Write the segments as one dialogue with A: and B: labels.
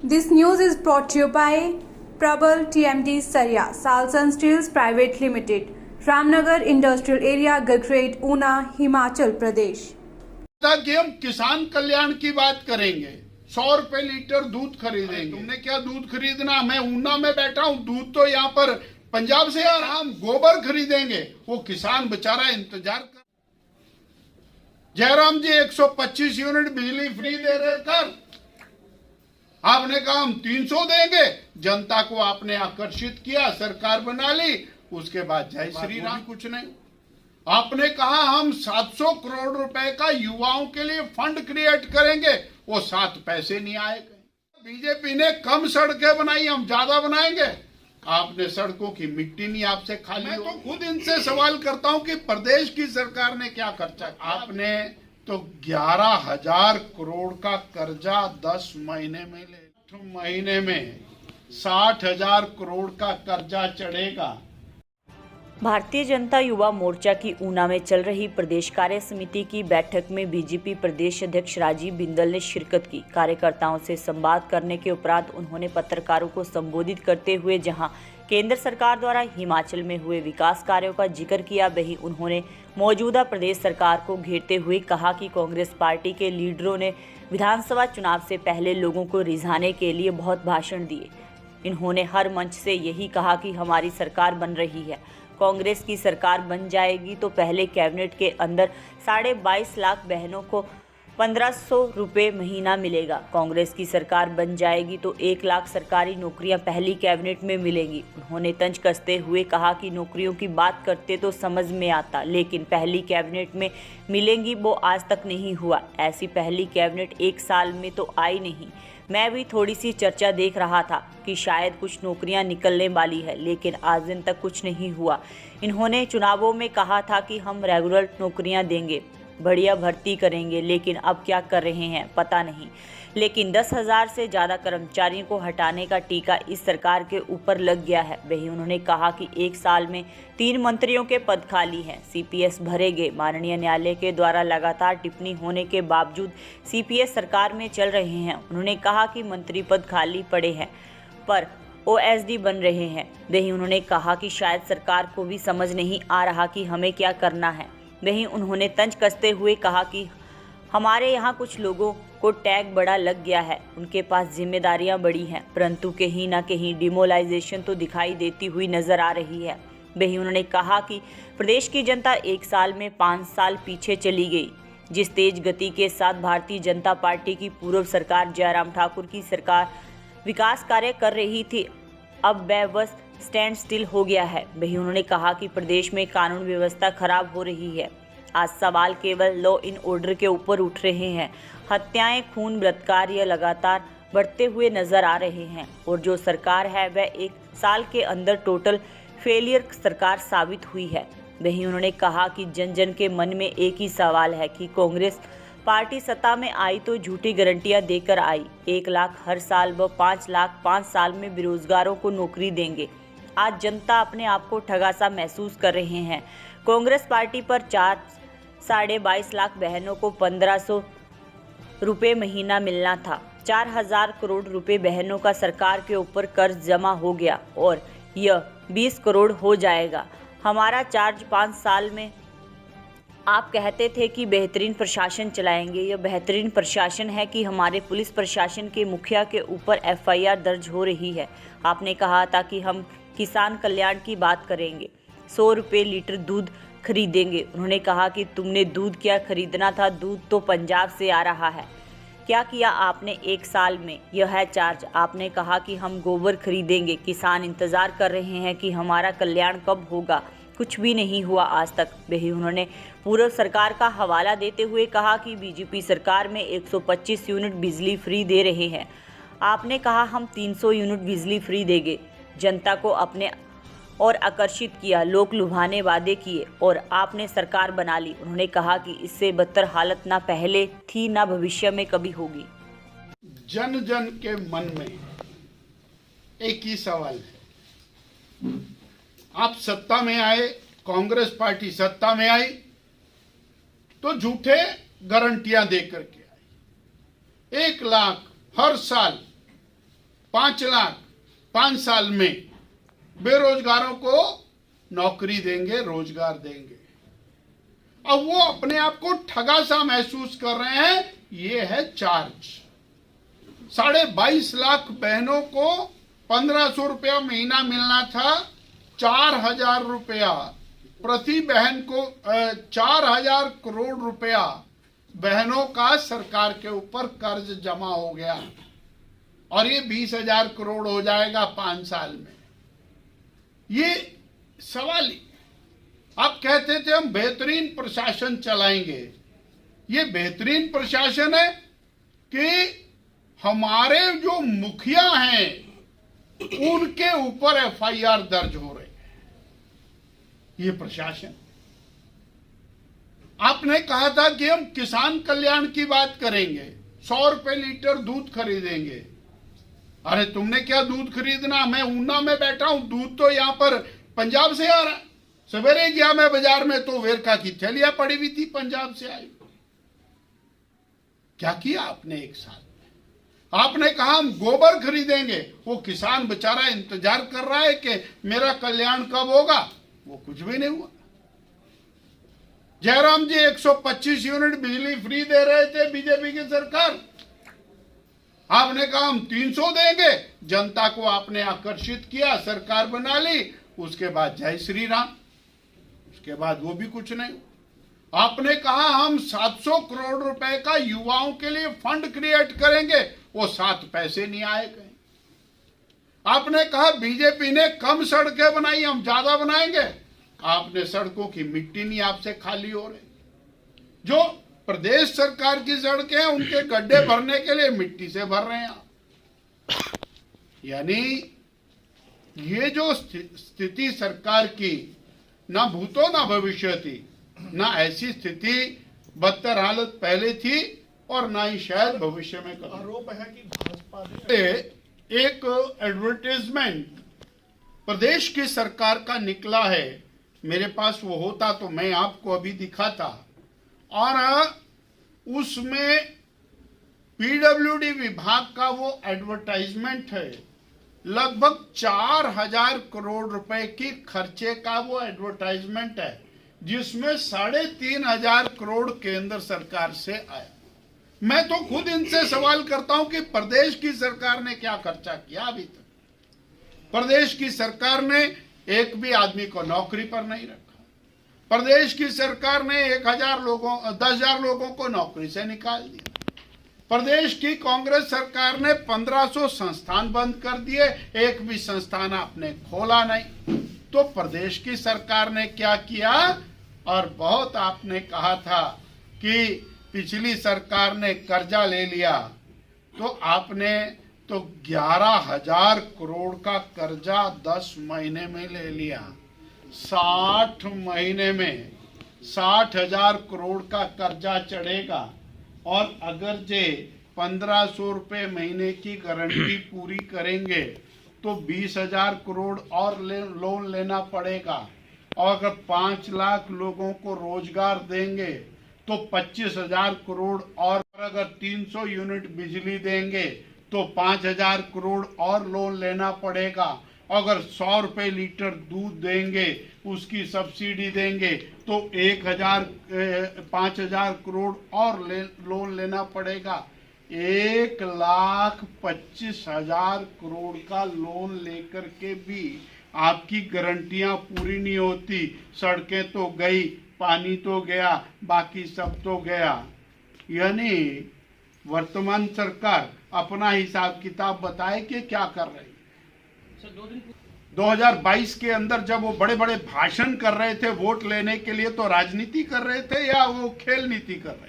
A: This news is brought to you by Prabal TMT Saria, Salsan Steels Private Limited, Ramnagar industrial area, Gagret, Una, Himachal Pradesh.
B: कि हम किसान कल्याण की बात करेंगे, 100 रुपए लीटर दूध खरीदेंगे। तुमने क्या दूध खरीदना? मैं ऊना में बैठा हूँ, दूध तो यहाँ पर पंजाब से आ रहा। हम गोबर खरीदेंगे, वो किसान बेचारा इंतजार कर। जयराम जी 125 यूनिट बिजली फ्री दे रहे कर, आपने कहा हम 300 देंगे। जनता को आपने आकर्षित किया, सरकार बना ली, उसके बाद जय श्री राम कुछ नहीं। आपने कहा हम 700 करोड़ रुपए का युवाओं के लिए फंड क्रिएट करेंगे, वो 7 पैसे नहीं आएगा। बीजेपी ने कम सड़कें बनाई, हम ज्यादा बनाएंगे। आपने सड़कों की मिट्टी नहीं आपसे खाली। मैं तो खुद इनसे सवाल करता हूं कि प्रदेश की सरकार ने क्या खर्चा किया। आपने तो 11,000 करोड़ का कर्जा 10 महीने में ले, 8 महीने में 60,000 करोड़ का कर्जा चढ़ेगा।
C: भारतीय जनता युवा मोर्चा की ऊना में चल रही प्रदेश कार्य समिति की बैठक में बीजेपी प्रदेश अध्यक्ष राजीव बिंदल ने शिरकत की। कार्यकर्ताओं से संवाद करने के उपरांत उन्होंने पत्रकारों को संबोधित करते हुए जहां केंद्र सरकार द्वारा हिमाचल में हुए विकास कार्यों का जिक्र किया, वहीं उन्होंने मौजूदा प्रदेश सरकार को घेरते हुए कहा कि कांग्रेस पार्टी के लीडरों ने विधानसभा चुनाव से पहले लोगों को रिझाने के लिए बहुत भाषण दिए। इन्होंने हर मंच से यही कहा कि हमारी सरकार बन रही है, कांग्रेस की सरकार बन जाएगी तो पहले कैबिनेट के अंदर 22.5 लाख बहनों को 1500 रुपये महीना मिलेगा। कांग्रेस की सरकार बन जाएगी तो 1 लाख सरकारी नौकरियां पहली कैबिनेट में मिलेंगी। उन्होंने तंज कसते हुए कहा कि नौकरियों की बात करते तो समझ में आता, लेकिन पहली कैबिनेट में मिलेंगी वो आज तक नहीं हुआ। ऐसी पहली कैबिनेट 1 साल में तो आई नहीं। मैं भी थोड़ी सी चर्चा देख रहा था कि शायद कुछ नौकरियां निकलने वाली है, लेकिन आज दिन तक कुछ नहीं हुआ। इन्होंने चुनावों में कहा था कि हम रेगुलर नौकरियां देंगे, बढ़िया भर्ती करेंगे, लेकिन अब क्या कर रहे हैं पता नहीं। लेकिन 10,000 से ज़्यादा कर्मचारियों को हटाने का टीका इस सरकार के ऊपर लग गया है। वहीं उन्होंने कहा कि 1 साल में 3 मंत्रियों के पद खाली हैं, सीपीएस भरे गए। माननीय न्यायालय के द्वारा लगातार टिप्पणी होने के बावजूद सीपीएस सरकार में चल रहे हैं। उन्होंने कहा कि मंत्री पद खाली पड़े हैं पर ओएसडी बन रहे हैं। वहीं उन्होंने कहा कि शायद सरकार को भी समझ नहीं आ रहा कि हमें क्या करना है। वहीं उन्होंने तंज कसते हुए कहा कि हमारे यहाँ कुछ लोगों को टैग बड़ा लग गया है, उनके पास जिम्मेदारियां बड़ी हैं, परंतु कहीं ना कहीं डिमोलाइजेशन तो दिखाई देती हुई नजर आ रही है। वहीं उन्होंने कहा कि प्रदेश की जनता 1 साल में 5 साल पीछे चली गई। जिस तेज गति के साथ भारतीय जनता पार्टी की पूर्व सरकार जयराम ठाकुर की सरकार विकास कार्य कर रही थी, अब वह बस स्टैंड स्टिल हो गया है। वहीं उन्होंने कहा कि प्रदेश में कानून व्यवस्था खराब हो रही है। आज सवाल केवल लॉ इन ऑर्डर के ऊपर उठ रहे हैं। हत्याएं, खून, बलात्कार ये लगातार बढ़ते हुए नजर आ रहे हैं और जो सरकार है वह 1 साल के अंदर टोटल फेलियर सरकार साबित हुई है। वहीं उन्होंने कहा कि जन जन के मन में एक ही सवाल है कि कांग्रेस पार्टी सत्ता में आई तो झूठी गारंटियां देकर आई। 1 लाख हर साल व 5 लाख 5 साल में बेरोजगारों को नौकरी देंगे। आज जनता अपने आप को ठगा सा महसूस कर रहे हैं। कांग्रेस पार्टी पर 22.5 लाख बहनों को 1500 रुपये महीना मिलना था। 4,000 करोड़ रुपए बहनों का सरकार के ऊपर कर्ज जमा हो गया और यह 20 करोड़ हो जाएगा। हमारा चार्ज 5 साल में। आप कहते थे कि बेहतरीन प्रशासन चलाएंगे। यह बेहतरीन प्रशासन है कि हमारे पुलिस प्रशासन के मुखिया के ऊपर एफआईआर दर्ज हो रही है। आपने कहा था कि हम किसान कल्याण की बात करेंगे, 100 रुपये लीटर दूध खरीदेंगे। उन्होंने कहा कि तुमने दूध क्या खरीदना था, दूध तो पंजाब से आ रहा है। क्या किया आपने 1 साल में? यह है चार्ज। आपने कहा कि हम गोबर खरीदेंगे, किसान इंतजार कर रहे हैं कि हमारा कल्याण कब होगा। कुछ भी नहीं हुआ आज तक। वही उन्होंने पूर्व सरकार का हवाला देते हुए कहा कि बीजेपी सरकार में 125 यूनिट बिजली फ्री दे रहे हैं। आपने कहा हम 300 यूनिट बिजली फ्री देंगे। जनता को अपने और आकर्षित किया, लोग लुभाने वादे किए और आपने सरकार बना ली। उन्होंने कहा कि इससे बदतर हालत ना पहले थी ना भविष्य में कभी होगी।
B: जन जन के मन में एक ही सवाल है, आप सत्ता में आए, कांग्रेस पार्टी सत्ता में आई तो झूठे गारंटियां देकर के आई। 1 लाख हर साल 5 लाख 5 साल में बेरोजगारों को नौकरी देंगे, रोजगार देंगे। अब वो अपने आप को ठगा सा महसूस कर रहे हैं। ये है चार्ज। 22.5 लाख बहनों को 1500 रुपया महीना मिलना था, 4000 रुपया प्रति बहन को 4000 करोड़ रुपया बहनों का सरकार के ऊपर कर्ज जमा हो गया और ये 20,000 करोड़ हो जाएगा 5 साल में। ये सवाल ही। आप कहते थे हम बेहतरीन प्रशासन चलाएंगे। ये बेहतरीन प्रशासन है कि हमारे जो मुखिया हैं उनके ऊपर FIR दर्ज हो रहे हैं। ये प्रशासन। आपने कहा था कि हम किसान कल्याण की बात करेंगे, 100 रुपए लीटर दूध खरीदेंगे। अरे तुमने क्या दूध खरीदना? मैं ऊना में बैठा हूं, दूध तो यहां पर पंजाब से आ रहा है। सवेरे गया मैं बाजार में तो वेरका की थैलियां पड़ी हुई थी, पंजाब से आई। क्या किया आपने 1 साल? आपने कहा हम गोबर खरीदेंगे। वो किसान बेचारा इंतजार कर रहा है कि मेरा कल्याण कब होगा। वो कुछ भी नहीं हुआ। जयराम जी 125 यूनिट बिजली फ्री दे रहे थे बीजेपी की सरकार। आपने कहा हम 300 देंगे। जनता को आपने आकर्षित किया, सरकार बना ली। उसके बाद जय श्री राम। उसके बाद वो भी कुछ नहीं। आपने कहा हम 700 करोड़ रुपए का युवाओं के लिए फंड क्रिएट करेंगे। वो 7 पैसे नहीं आए कहीं। आपने कहा बीजेपी ने कम सड़कें बनाई, हम ज्यादा बनाएंगे। आपने सड़कों की मिट्टी नहीं आपसे खाली हो रही। जो प्रदेश सरकार की सड़कें हैं उनके गड्ढे भरने के लिए मिट्टी से भर रहे हैं आप। यानी ये जो स्थिति सरकार की, ना भूतो ना भविष्य थी, ना ऐसी स्थिति बदतर हालत पहले थी और ना ही शायद भविष्य में कभी।
D: आरोप है कि भाजपा ने
B: एक एडवर्टाइजमेंट प्रदेश की सरकार का निकला है। मेरे पास वो होता तो मैं आपको अभी दिखाता। और उसमें पीडब्ल्यूडी विभाग का वो एडवर्टाइजमेंट है। लगभग 4000 करोड़ रुपए की खर्चे का वो एडवर्टाइजमेंट है, जिसमें 3500 करोड़ केंद्र सरकार से आया। मैं तो खुद इनसे सवाल करता हूं कि प्रदेश की सरकार ने क्या खर्चा किया अभी तक? प्रदेश की सरकार ने एक भी आदमी को नौकरी पर नहीं रखा। प्रदेश की सरकार ने 10,000 लोगों को नौकरी से निकाल दिया। प्रदेश की कांग्रेस सरकार ने 1500 संस्थान बंद कर दिए, एक भी संस्थान आपने खोला नहीं। तो प्रदेश की सरकार ने क्या किया? और बहुत आपने कहा था कि पिछली सरकार ने कर्जा ले लिया, तो आपने तो 11,000 करोड़ का कर्जा 10 महीने में ले लिया। 60 महीने में 60,000 करोड़ का कर्जा चढ़ेगा। और अगर जे 1500 रुपए महीने की गारंटी पूरी करेंगे तो 20,000 करोड़ और लोन लेना पड़ेगा। और अगर 5 लाख लोगों को रोजगार देंगे तो 25,000 करोड़। और अगर 300 यूनिट बिजली देंगे तो 5,000 करोड़ और लोन लेना पड़ेगा। अगर 100 रुपए लीटर दूध देंगे, उसकी सब्सिडी देंगे तो 5,000 करोड़ और लोन लेना पड़ेगा। 1,25,000 करोड़ का लोन लेकर के भी आपकी गारंटियां पूरी नहीं होती। सड़कें तो गई, पानी तो गया, बाकी सब तो गया। यानी वर्तमान सरकार अपना हिसाब किताब बताए कि क्या कर रही है। 2022 के अंदर जब वो बड़े बड़े भाषण कर रहे थे वोट लेने के लिए, तो राजनीति कर रहे थे या वो खेल नीति कर रहे थे?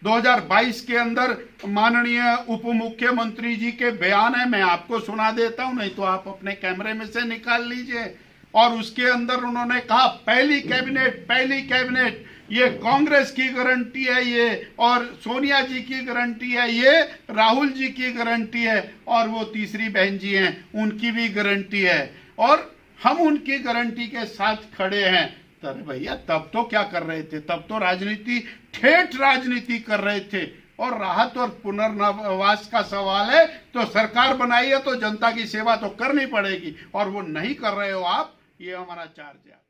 B: 2022 के अंदर माननीय उप मुख्यमंत्री जी के बयान है, मैं आपको सुना देता हूं, नहीं तो आप अपने कैमरे में से निकाल लीजिए। और उसके अंदर उन्होंने कहा पहली कैबिनेट ये कांग्रेस की गारंटी है, ये और सोनिया जी की गारंटी है, ये राहुल जी की गारंटी है, और वो तीसरी बहन जी हैं उनकी भी गारंटी है, और हम उनकी गारंटी के साथ खड़े हैं। तो भैया तब तो क्या कर रहे थे? तब तो राजनीति, ठेठ राजनीति कर रहे थे। और राहत और पुनर्वास का सवाल है तो सरकार बनाई है तो जनता की सेवा तो करनी पड़ेगी, और वो नहीं कर रहे हो आप, ये हमारा चार्ज है।